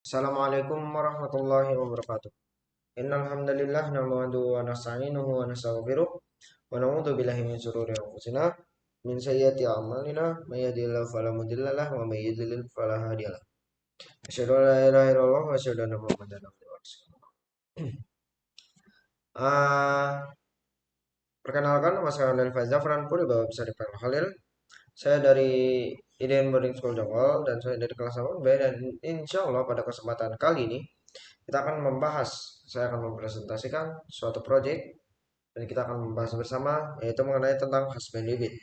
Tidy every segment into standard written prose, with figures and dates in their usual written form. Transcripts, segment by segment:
Assalamualaikum warahmatullahi wabarakatuh. Innal hamdalillah nahmaduhu wa nasta'inuhu wa nastaghfiruh wa na'udzu billahi min shururi anfusina min sayyiati a'malina may yahdihillahu fala mudilla lahu wa may yudlil fala hadiya lahu. Asyhadu an la ilaha illallah wa asyhadu anna Muhammadan abduhu wa rasuluh. Ah, Perkenalkan nama saya Daniel Faizal Franpur di bawah bisa dipanggil Khalil. Saya dari Iden Boarding School Jonggol dan saya dari kelas 8B dan insya Allah pada kesempatan kali ini kita akan membahas, saya akan mempresentasikan suatu project dan kita akan membahas bersama yaitu mengenai tentang husband habit.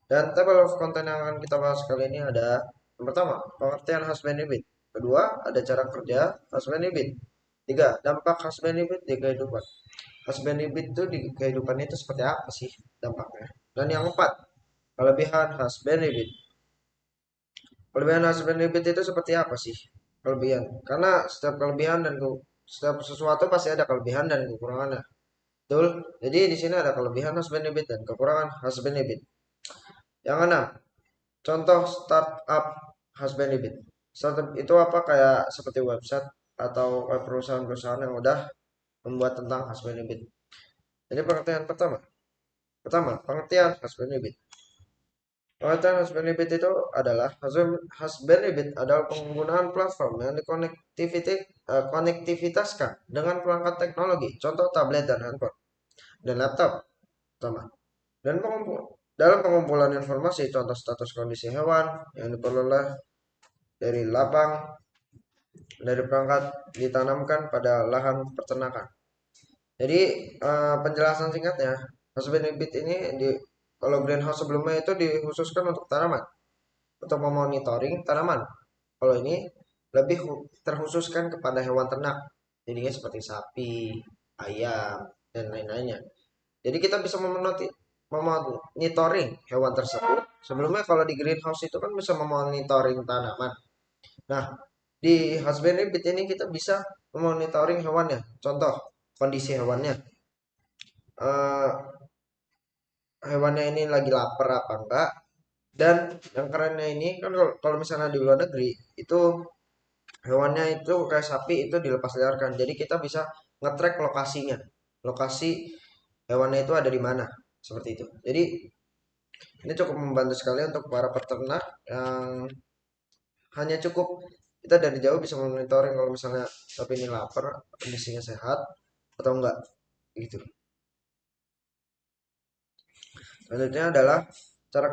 Dan table of content yang akan kita bahas kali ini ada yang pertama, pengertian husband habit. Kedua, ada cara kerja husband habit. Tiga, dampak husband habit di kehidupan. Husband habit itu di kehidupan itu seperti apa sih dampaknya? Dan yang keempat, kelebihan husband habit. Kelebihan husband habit itu seperti apa sih? Kelebihan. Karena setiap kelebihan dan setiap sesuatu pasti ada kelebihan dan kekurangannya. Betul. Jadi di sini ada kelebihan husband habit dan kekurangan husband habit. Yang keenam, contoh startup husband habit. Startup itu apa? Kayak seperti website atau perusahaan-perusahaan yang udah membuat tentang husband habit. Jadi pengertian pertama. Pertama, pengertian husband habit. Pengertian husband habit itu adalah husband habit adalah penggunaan platform yang konektivitaskan dengan perangkat teknologi, contoh tablet dan handphone dan laptop, pertama. Dan dalam pengumpulan informasi, contoh status kondisi hewan yang diperoleh dari lapang dari perangkat ditanamkan pada lahan peternakan. Jadi penjelasan singkatnya, husband habit ini kalau greenhouse sebelumnya itu dikhususkan untuk tanaman, untuk memonitoring tanaman. Kalau ini lebih terkhususkan kepada hewan ternak, jadinya seperti sapi, ayam, dan lain-lainnya. Jadi kita bisa memonitoring hewan tersebut. Sebelumnya kalau di greenhouse itu kan bisa memonitoring tanaman. Nah, di husband habit ini kita bisa memonitoring hewannya. Contoh, kondisi hewannya. Eh, Hewannya ini lagi lapar apa enggak. Dan yang kerennya ini kan kalau misalnya di luar negeri itu hewannya itu kayak sapi itu dilepas liarkan. Jadi kita bisa nge-track lokasinya. Lokasi hewannya itu ada di mana. Seperti itu. Jadi ini cukup membantu sekali untuk para peternak yang hanya cukup kita dari jauh bisa monitoring kalau misalnya sapi ini lapar, kondisinya sehat atau enggak gitu. Selanjutnya adalah cara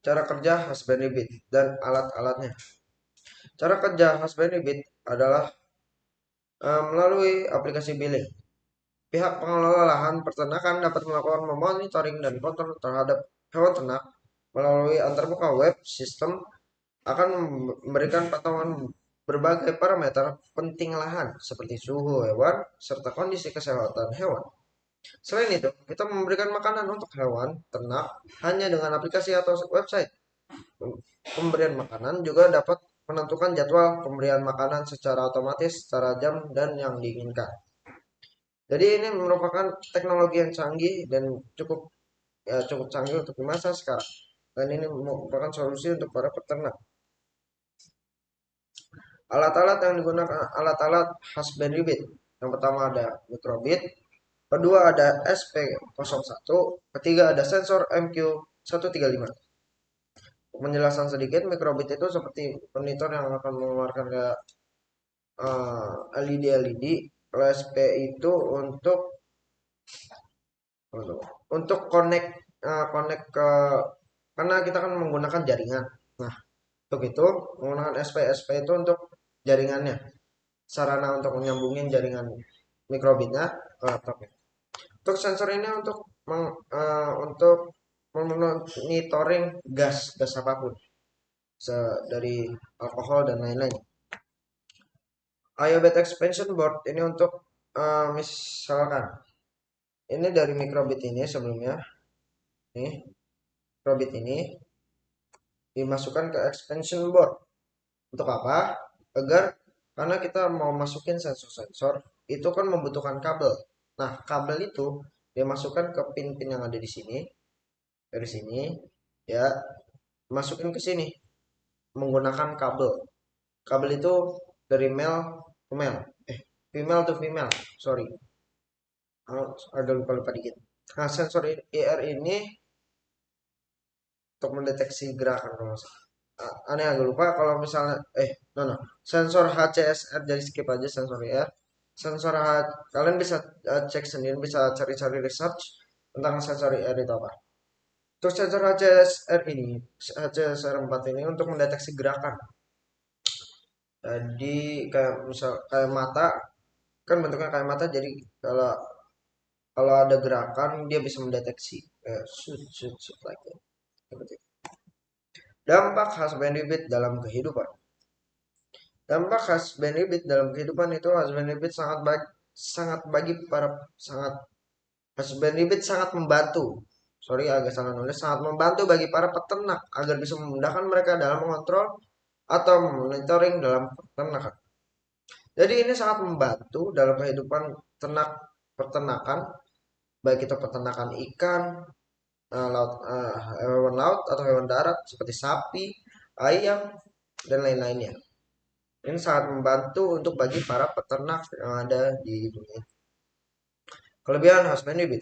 cara kerja husband habit dan alat-alatnya. Cara kerja husband habit adalah melalui aplikasi billing. Pihak pengelola lahan peternakan dapat melakukan monitoring dan kontrol terhadap hewan ternak melalui antarmuka web sistem akan memberikan pantauan berbagai parameter penting lahan seperti suhu hewan serta kondisi kesehatan hewan. Selain itu, kita memberikan makanan untuk hewan ternak hanya dengan aplikasi atau website. Pemberian makanan juga dapat menentukan jadwal pemberian makanan secara otomatis, secara jam dan yang diinginkan. Jadi ini merupakan teknologi yang canggih dan cukup canggih untuk di masa sekarang. Dan ini merupakan solusi untuk para peternak. Alat-alat yang digunakan alat-alat husband habit. Yang pertama ada microbit, kedua ada SP01, ketiga ada sensor MQ135. Penjelasan sedikit, microbit itu seperti monitor yang akan mengeluarkan kayak LED-LED. Kalau SP itu untuk connect ke karena kita kan menggunakan jaringan. Nah, untuk itu menggunakan SP itu untuk jaringannya, sarana untuk menyambungin jaringan mikrobitnya ke laptopnya. Untuk sensor ini untuk memonitoring gas apapun, dari alkohol dan lain-lain. IOBet expansion board ini untuk misalkan ini dari mikrobit ini sebelumnya, nih mikrobit ini dimasukkan ke expansion board. Untuk apa? Agar karena kita mau masukin sensor-sensor itu kan membutuhkan kabel. Nah, kabel itu dia masukkan ke pin-pin yang ada di sini. Dari sini ya, masukin ke sini menggunakan kabel. Kabel itu dari male ke male, female to female, sorry. Agak lupa dikit. Nah, sensor IR ini untuk mendeteksi gerakan kalau nggak salah. Aneh agak lupa kalau misalnya no no sensor HCSR, jadi skip aja sensor IR. Sensor kalian bisa cek sendiri, bisa cari-cari research tentang sensor IR itu apa. Untuk sensor HCSR ini, HCSR 4 ini untuk mendeteksi gerakan. Jadi kayak misal kayak mata, kan bentuknya kayak mata, jadi kalau kalau ada gerakan dia bisa mendeteksi shoot shoot shoot like that. Seperti itu. Dampak khas benefit dalam kehidupan. Dampak khas benefit dalam kehidupan itu khas benefit sangat bagi para sangat khas benefit sangat membantu. Sorry agak salah nulis. Sangat membantu bagi para peternak agar bisa memudahkan mereka dalam mengontrol atau monitoring dalam peternakan. Jadi ini sangat membantu dalam kehidupan peternakan, baik itu peternakan ikan, hewan laut atau hewan darat seperti sapi, ayam, dan lain-lainnya. Ini sangat membantu untuk bagi para peternak yang ada di dunia. Kelebihan husband bit.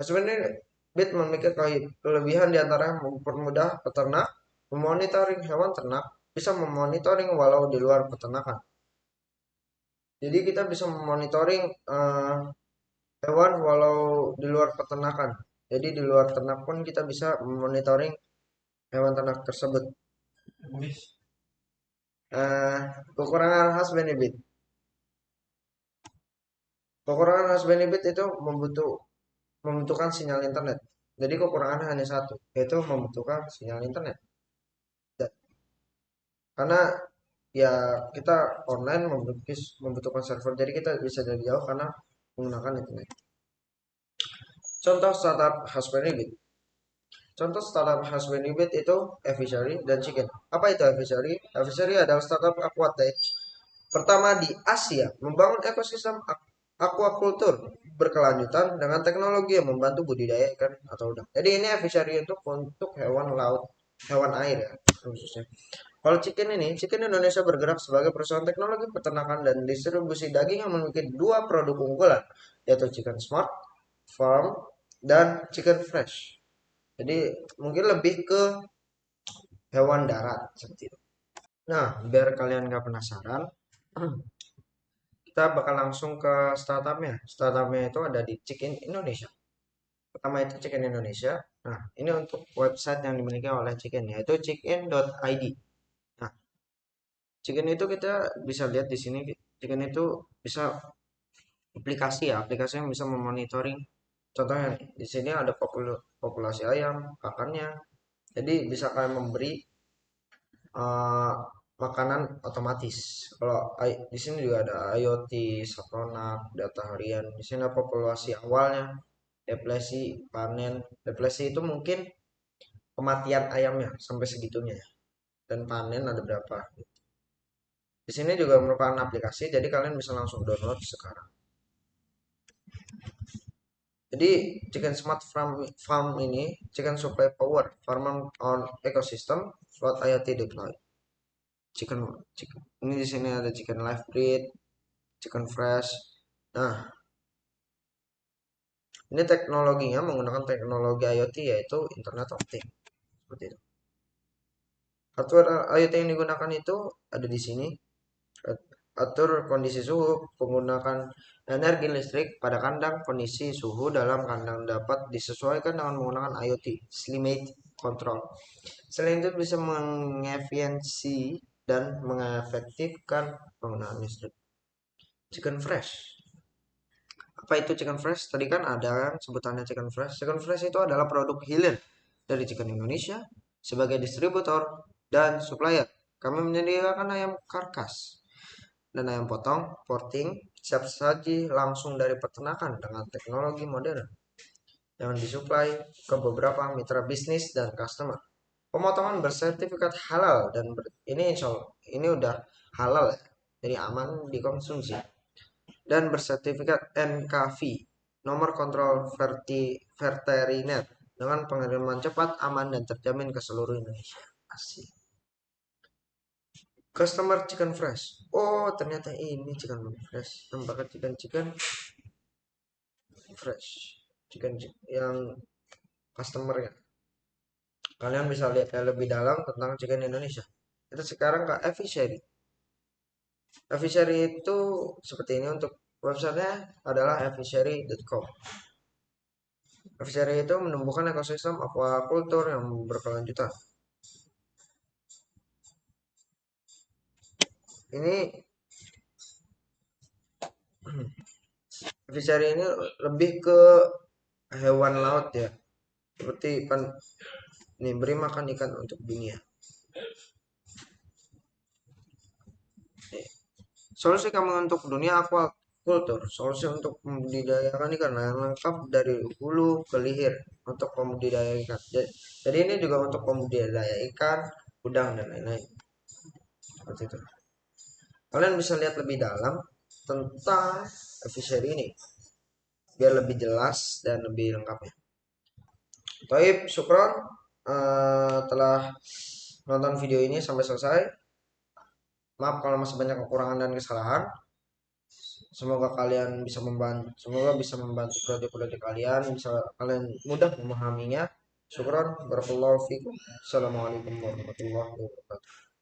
Husband bit memiliki kelebihan diantaranya mempermudah peternak, memonitoring hewan ternak, bisa memonitoring walau di luar peternakan. Jadi kita bisa memonitoring hewan walau di luar peternakan. Jadi di luar ternak pun kita bisa memonitoring hewan ternak tersebut. Kekurangan khas benefit. Kekurangan khas benefit itu membutuhkan sinyal internet. Jadi kekurangannya hanya satu, yaitu membutuhkan sinyal internet. Karena ya kita online membutuhkan server, jadi kita bisa dari jauh karena menggunakan internet. Contoh startup khas benefit. Contoh startup khas benefit itu Aviary dan Chicken. Apa itu Aviary? Aviary adalah startup aquatech pertama di Asia membangun ekosistem aquaculture berkelanjutan dengan teknologi yang membantu budidaya ikan atau udang. Jadi ini Aviary untuk hewan laut, hewan air ya khususnya. Kalau Chicken Indonesia bergerak sebagai perusahaan teknologi peternakan dan distribusi daging yang memiliki dua produk unggulan, yaitu Chicken Smart Farm dan Chicken Fresh. Jadi mungkin lebih ke hewan darat seperti itu. Nah, biar kalian gak penasaran, kita bakal langsung ke startupnya. Startupnya itu ada di Chicken Indonesia. Pertama itu Chicken Indonesia. Nah, ini untuk website yang dimiliki oleh Chicken, yaitu chicken.id. Nah, Chicken itu kita bisa lihat di sini. Chicken itu bisa aplikasi ya, aplikasi yang bisa memonitoring. Contohnya di sini ada populasi ayam, pakannya. Jadi bisa kalian memberi eh, makanan otomatis. Kalau di sini juga ada IoT, Sapronak, data harian. Di sini ada populasi awalnya, depresi, panen. Depresi itu mungkin kematian ayamnya sampai segitunya, dan panen ada berapa. Di sini juga merupakan aplikasi, jadi kalian bisa langsung download sekarang. Jadi Chicken Smart Farm ini Chicken Supply Power Farm on Ecosystem Float IoT Deploy. Chicken, chicken. Ini di sini ada chicken live breed, chicken fresh. Nah, ini teknologinya menggunakan teknologi IoT, yaitu Internet of Things. Seperti itu. Hardware IoT yang digunakan itu ada di sini. Atur kondisi suhu, menggunakan energi listrik pada kandang. Kondisi suhu dalam kandang dapat disesuaikan dengan menggunakan IoT, Climate Control. Selain itu bisa mengefisiensi dan mengefektifkan penggunaan listrik. Chicken fresh. Apa itu chicken fresh? Tadi kan ada kan sebutannya chicken fresh. Chicken fresh itu adalah produk hilir dari Chicken Indonesia sebagai distributor dan supplier. Kami menyediakan ayam karkas dan ayam potong, porting, siap saji langsung dari peternakan dengan teknologi modern yang disuplai ke beberapa mitra bisnis dan customer. Pemotongan bersertifikat halal dan ini insya Allah ini udah halal ya, jadi aman dikonsumsi, dan bersertifikat NKV, nomor kontrol veteriner, dengan pengiriman cepat, aman, dan terjamin ke seluruh Indonesia. Asik. Customer chicken fresh. Oh, ternyata ini chicken fresh. Tambahkan chicken fresh. Yang customer ya. Kalian bisa lihat lebih dalam tentang chicken Indonesia. Kita sekarang ke Eviseri. Eviseri itu seperti ini untuk websitenya adalah eviseri.com. Eviseri itu menumbuhkan ekosistem aquaculture yang berkelanjutan. Ini Eviseri ini lebih ke hewan laut ya. Seperti ikan, nih beri makan ikan untuk dunia. Solusi kami untuk dunia aquaculture, solusi untuk membudidayakan ikan yang lengkap dari hulu ke hilir untuk pembudidaya ikan. Jadi ini juga untuk pembudidaya ikan, udang dan lain-lain. Seperti itu. Kalian bisa lihat lebih dalam tentang fishery ini biar lebih jelas dan lebih lengkapnya. Baik, syukron telah nonton video ini sampai selesai. Maaf kalau masih banyak kekurangan dan kesalahan. Semoga bisa membantu proyek-proyek kalian, bisa kalian mudah memahaminya. Syukron, barakallahu fikum. Assalamualaikum warahmatullahi wabarakatuh.